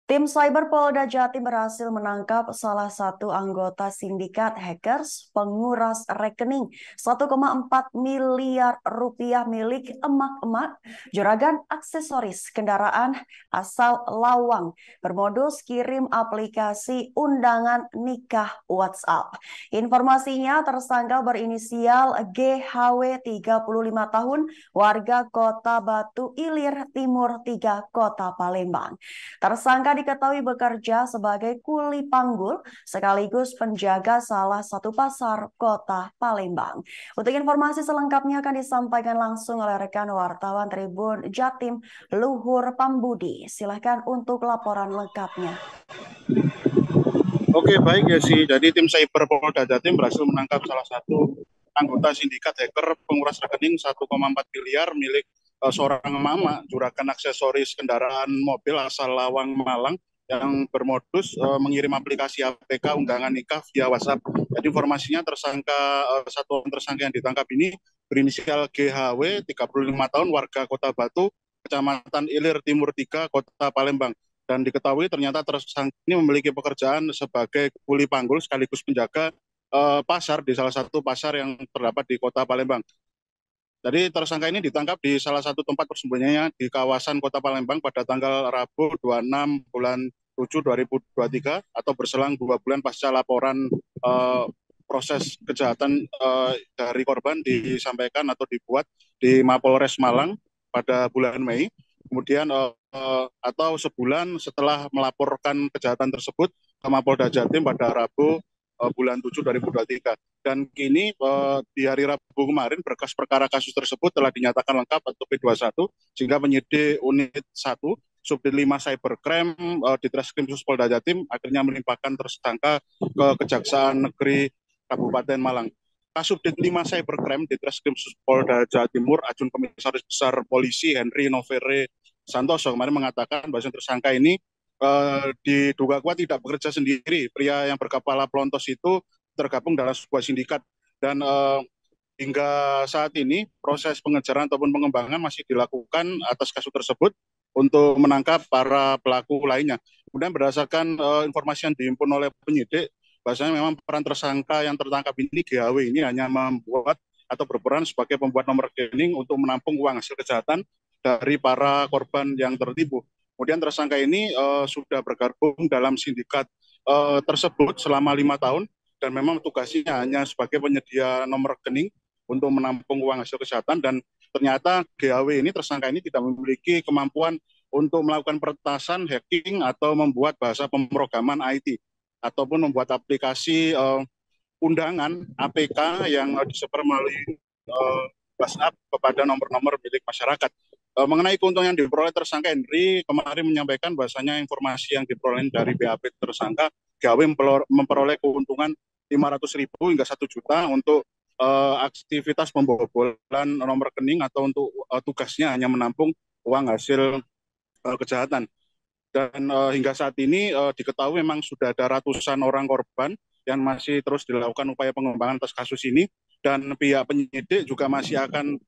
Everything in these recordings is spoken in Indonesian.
Tim Cyber Polda Jatim berhasil menangkap salah satu anggota sindikat hackers penguras rekening 1,4 miliar rupiah milik emak-emak juragan aksesoris kendaraan asal Lawang bermodus kirim aplikasi undangan nikah WhatsApp. Informasinya tersangka berinisial GHW 35 tahun warga Kota Batu Ilir Timur 3 Kota Palembang. Tersangka diketahui bekerja sebagai kuli panggul sekaligus penjaga salah satu pasar kota Palembang. Untuk informasi selengkapnya akan disampaikan langsung oleh rekan wartawan Tribun Jatim, Luhur Pambudi. Silahkan untuk laporan lengkapnya. Oke, baik ya sih. Jadi tim Cyber Polda Jatim berhasil menangkap salah satu anggota sindikat hacker penguras rekening 1,4 miliar milik seorang mama juragan aksesoris kendaraan mobil asal Lawang Malang yang bermodus mengirim aplikasi APK undangan nikah via WhatsApp. Jadi informasinya satu orang tersangka yang ditangkap ini berinisial GHW 35 tahun warga Kota Batu, Kecamatan Ilir Timur 3 Kota Palembang. Dan diketahui ternyata tersangka ini memiliki pekerjaan sebagai kuli panggul sekaligus penjaga pasar di salah satu pasar yang terdapat di Kota Palembang. Jadi tersangka ini ditangkap di salah satu tempat persembunyiannya di kawasan Kota Palembang pada tanggal Rabu 26 bulan 7 2023 atau berselang 2 bulan pasca laporan proses kejahatan dari korban disampaikan atau dibuat di Mapolres Malang pada bulan Mei. Kemudian atau sebulan setelah melaporkan kejahatan tersebut ke Mapolda Jatim pada Rabu bulan 7 2023. Dan kini di hari Rabu kemarin berkas perkara kasus tersebut telah dinyatakan lengkap atau P21 sehingga penyidik unit 1 Subdit 5 Cybercrime di Treskrim Sus Polda Jatim akhirnya melimpahkan tersangka ke Kejaksaan Negeri Kabupaten Malang. Kasubdit 5 Cybercrime di Treskrim Sus Polda Jawa Timur, Ajun Komisaris Besar Polisi Henry Novere Santoso kemarin mengatakan bahwa tersangka ini diduga kuat tidak bekerja sendiri. Pria yang berkepala pelontos itu tergabung dalam sebuah sindikat dan hingga saat ini proses pengejaran ataupun pengembangan masih dilakukan atas kasus tersebut untuk menangkap para pelaku lainnya. Kemudian berdasarkan informasi yang dihimpun oleh penyidik, bahwasanya memang peran tersangka yang tertangkap ini GHW ini hanya membuat atau berperan sebagai pembuat nomor rekening untuk menampung uang hasil kejahatan dari para korban yang tertipu. Kemudian tersangka ini sudah bergabung dalam sindikat tersebut selama 5 tahun dan memang tugasnya hanya sebagai penyedia nomor rekening untuk menampung uang hasil kejahatan dan ternyata GHW ini tersangka ini tidak memiliki kemampuan untuk melakukan peretasan, hacking atau membuat bahasa pemrograman IT ataupun membuat aplikasi undangan APK yang disebar melalui WhatsApp kepada nomor-nomor milik masyarakat. Mengenai keuntungan yang diperoleh tersangka Henry kemarin menyampaikan bahwasanya informasi yang diperoleh dari BAP tersangka GAW memperoleh keuntungan 500.000 hingga 1 juta untuk aktivitas pembobolan nomor rekening atau untuk tugasnya hanya menampung uang hasil kejahatan. Dan hingga saat ini diketahui memang sudah ada ratusan orang korban yang masih terus dilakukan upaya pengembangan atas kasus ini dan pihak penyidik juga masih akan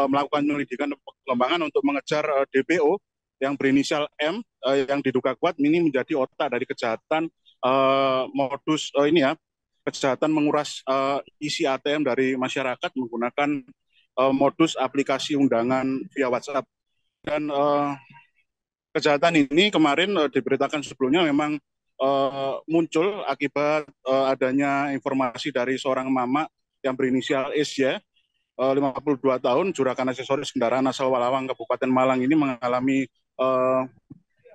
melakukan penyelidikan dan pengembangan untuk mengejar DPO yang berinisial M yang diduga kuat ini menjadi otak dari kejahatan modus ini ya kejahatan menguras isi ATM dari masyarakat menggunakan modus aplikasi undangan via WhatsApp dan kejahatan ini kemarin diberitakan sebelumnya memang muncul akibat adanya informasi dari seorang mama yang berinisial SY, 52 tahun, juragan aksesoris kendaraan asal Walawang, Kabupaten Malang ini mengalami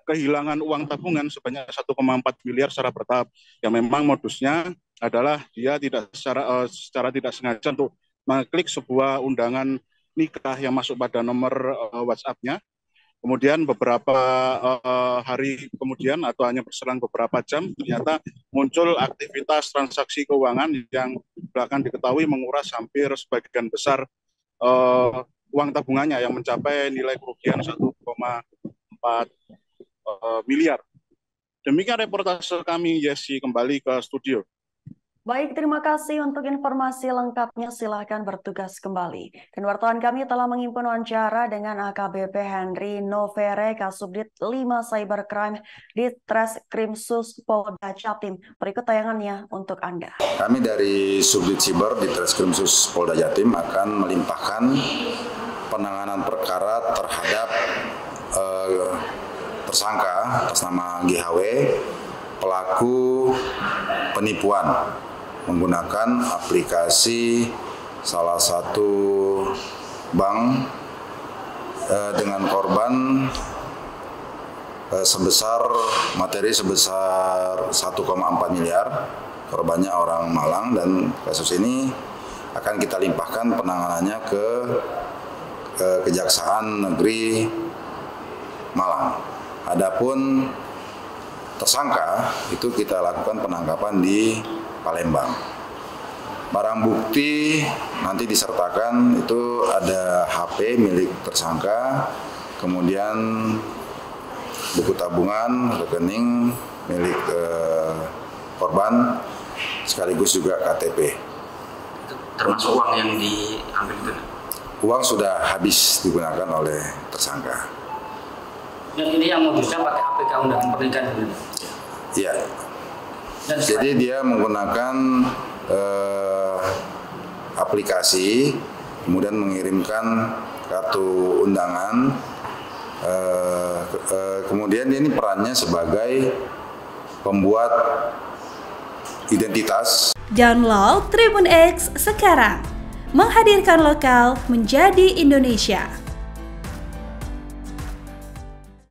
kehilangan uang tabungan sebanyak 1,4 miliar secara bertahap. Yang memang modusnya adalah dia tidak secara tidak sengaja untuk mengklik sebuah undangan nikah yang masuk pada nomor WhatsApp-nya. Kemudian beberapa hari kemudian atau hanya berselang beberapa jam ternyata muncul aktivitas transaksi keuangan yang bahkan diketahui menguras hampir sebagian besar uang tabungannya yang mencapai nilai kerugian 1,4 miliar. Demikian reportase kami, Yesi, kembali ke studio. Baik, terima kasih untuk informasi lengkapnya. Silahkan bertugas kembali. Dan wartawan kami telah menghimpun wawancara dengan AKBP Henry Novere, Kasubdit 5 Cybercrime di Treskrimsus Polda Jatim. Berikut tayangannya untuk Anda. Kami dari Subdit Siber di Treskrimsus Polda Jatim akan melimpahkan penanganan perkara terhadap tersangka atas nama GHW, pelaku penipuan menggunakan aplikasi salah satu bank dengan korban materi sebesar 1,4 miliar. Korbannya orang Malang dan kasus ini akan kita limpahkan penanganannya ke Kejaksaan Negeri Malang. Adapun tersangka itu kita lakukan penangkapan di Palembang. Barang bukti nanti disertakan itu ada HP milik tersangka, kemudian buku tabungan, rekening milik korban, sekaligus juga KTP. Termasuk uang yang diambil itu? Uang sudah habis digunakan oleh tersangka. Dan ini yang modusnya pakai APK Undangan Pernikahan dulu? Iya. Jadi dia menggunakan aplikasi, kemudian mengirimkan kartu undangan, kemudian ini perannya sebagai pembuat identitas. Download Tribun X sekarang, menghadirkan lokal menjadi Indonesia.